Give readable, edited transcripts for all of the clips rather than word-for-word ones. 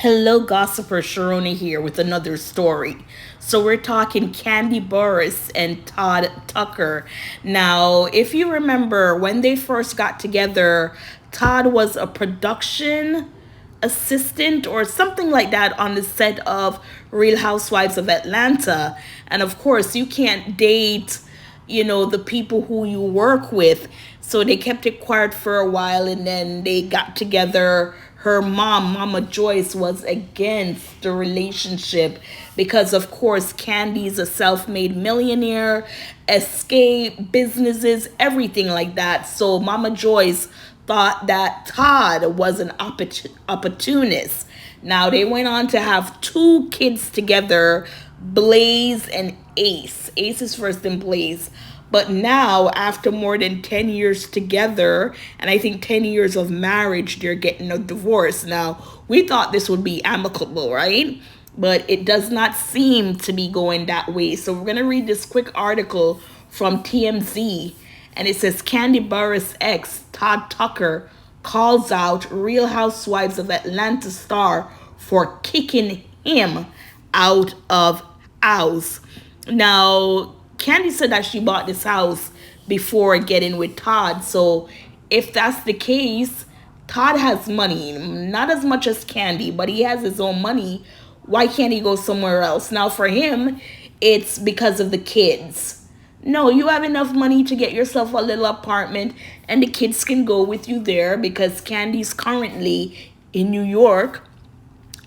Hello, gossiper Sharona here with another story. So we're talking Kandi Burris and Todd Tucker. Now, if you remember when they first got together, Todd was a production assistant or something like that on the set of Real Housewives of Atlanta. And of course, you can't date, the people who you work with. So they kept it quiet for a while and then they got together. Her mom, Mama Joyce, was against the relationship because, of course, Candy's a self made millionaire, escape, businesses, everything like that. So Mama Joyce thought that Todd was an opportunist. Now, they went on to have two kids together, Blaze and Ace. Ace is first in Blaze. But now, after more than 10 years together, and I think 10 years of marriage, they're getting a divorce. Now, we thought this would be amicable, right? But it does not seem to be going that way. So we're going to read this quick article from TMZ. And it says, Kandi Burris' ex, Todd Tucker, calls out Real Housewives of Atlanta star for kicking him out of house. Now, Kandi said that she bought this house before getting with Todd. So if that's the case, Todd has money. Not as much as Kandi, but he has his own money. Why can't he go somewhere else? Now for him, it's because of the kids. No, you have enough money to get yourself a little apartment and the kids can go with you there because Candy's currently in New York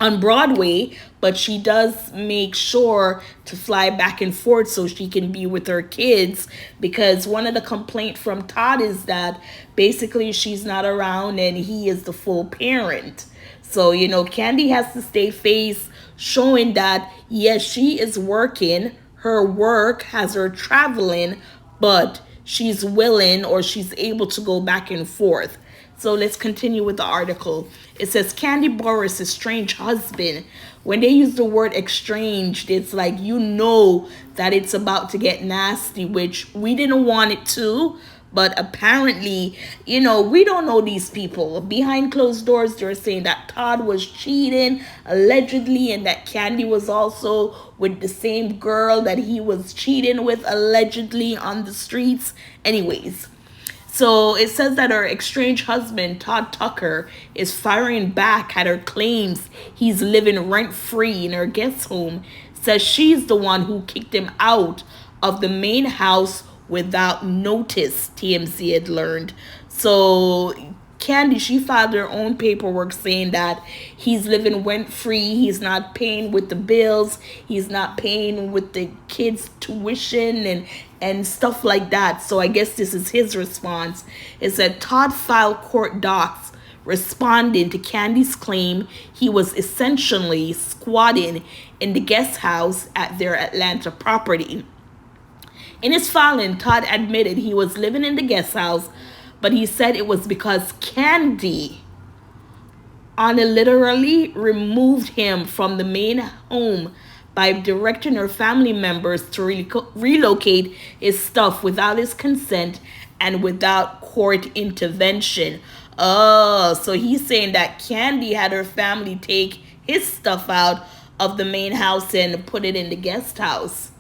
on Broadway, but she does make sure to fly back and forth so she can be with her kids, because one of the complaints from Todd is that basically she's not around and he is the full parent. So, Kandi has to stay face, showing that yes, she is working, her work has her traveling, but she's willing or she's able to go back and forth. So let's continue with the article. It says Kandi Burris' estranged husband. When they use the word estranged, it's like that it's about to get nasty, which we didn't want it to. But apparently, we don't know these people. Behind closed doors, they're saying that Todd was cheating, allegedly, and that Kandi was also with the same girl that he was cheating with, allegedly, on the streets. Anyways. So it says that her estranged husband, Todd Tucker, is firing back at her claims he's living rent-free in her guest home. Says she's the one who kicked him out of the main house without notice, TMZ had learned. So Kandi, she filed her own paperwork saying that he's living rent-free, he's not paying with the bills, he's not paying with the kids' tuition and stuff like that. So I guess this is his response. It said Todd filed court docs responding to Candy's claim he was essentially squatting in the guest house at their Atlanta property. In his filing, Todd admitted he was living in the guest house, but he said it was because Kandi literally removed him from the main home by directing her family members to relocate his stuff without his consent and without court intervention. Oh, so he's saying that Kandi had her family take his stuff out of the main house and put it in the guest house.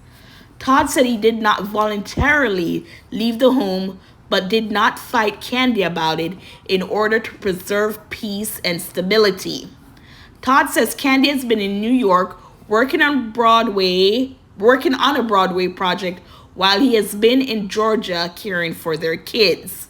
Todd said he did not voluntarily leave the home, but did not fight Kandi about it in order to preserve peace and stability. Todd says Kandi has been in New York working on a Broadway project while he has been in Georgia caring for their kids.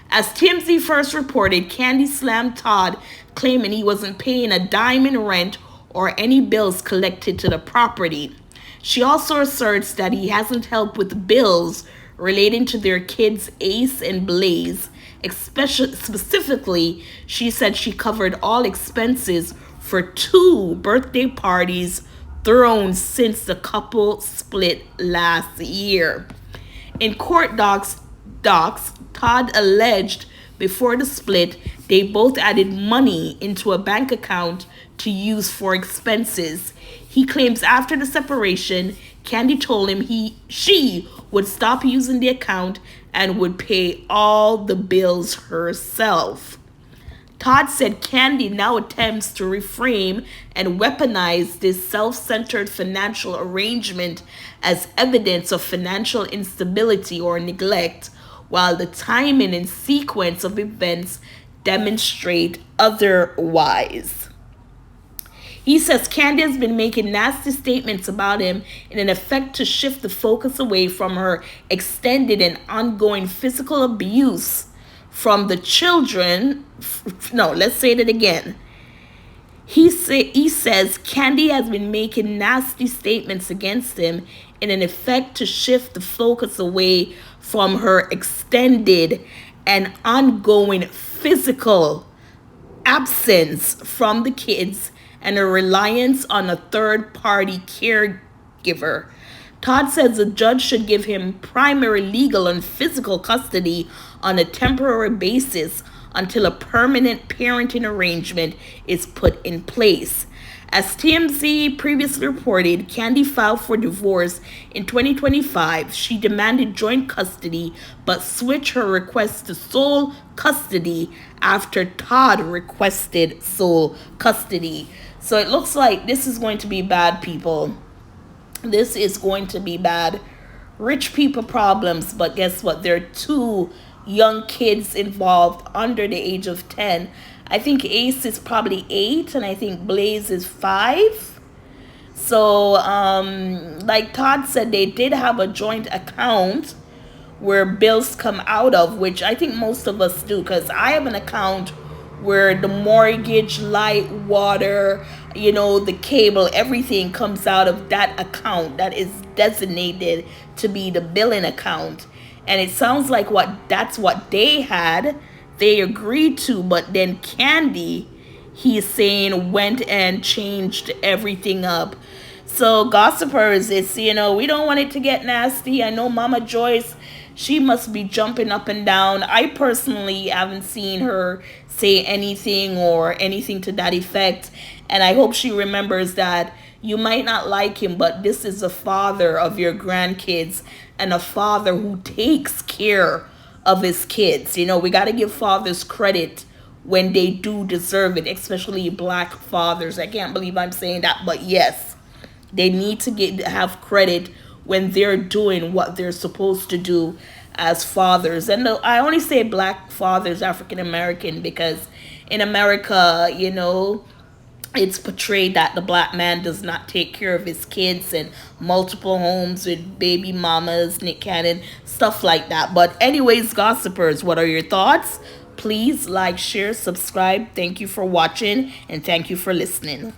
As TMZ first reported, Kandi slammed Todd, claiming he wasn't paying a dime in rent or any bills collected to the property. She also asserts that he hasn't helped with bills relating to their kids Ace and Blaze. Specifically, she said she covered all expenses for 2 birthday parties thrown since the couple split last year. In court docs, Todd alleged before the split, they both added money into a bank account to use for expenses. He claims after the separation, Kandi told him she would stop using the account and would pay all the bills herself. Todd said Kandi now attempts to reframe and weaponize this self centered financial arrangement as evidence of financial instability or neglect, while the timing and sequence of events demonstrate otherwise. He says Kandi has been making nasty statements about him in an effect to shift the focus away from her extended and ongoing physical abuse from the children. No, let's say that again. He says Kandi has been making nasty statements against him in an effect to shift the focus away from her extended and ongoing physical absence from the kids and a reliance on a third party caregiver. Todd says the judge should give him primary legal and physical custody on a temporary basis until a permanent parenting arrangement is put in place. As TMZ previously reported, Kandi filed for divorce in 2025. She demanded joint custody but switched her request to sole custody after Todd requested sole custody. So it looks like this is going to be bad, people. This is going to be bad. Rich people problems, but guess what? There are two young kids involved under the age of 10. I think Ace is probably 8 and I think Blaze is 5. So like Todd said, they did have a joint account where bills come out of, which I think most of us do, because I have an account where the mortgage, light, water, the cable, everything comes out of that account that is designated to be the billing account. And it sounds like that's what they had. They agreed to, but then Kandi, he's saying, went and changed everything up. So gossipers, it's, we don't want it to get nasty. I know Mama Joyce, she must be jumping up and down. I personally haven't seen her say anything or anything to that effect. And I hope she remembers that you might not like him, but this is the father of your grandkids and a father who takes care of his kids. We got to give fathers credit when they do deserve it, especially black fathers. I can't believe I'm saying that, but yes, they need to have credit when they're doing what they're supposed to do as fathers. And I only say black fathers, African American, because in America, it's portrayed that the black man does not take care of his kids, and multiple homes with baby mamas, Nick Cannon, stuff like that. But anyways, gossipers, what are your thoughts? Please like, share, subscribe. Thank you for watching, and thank you for listening.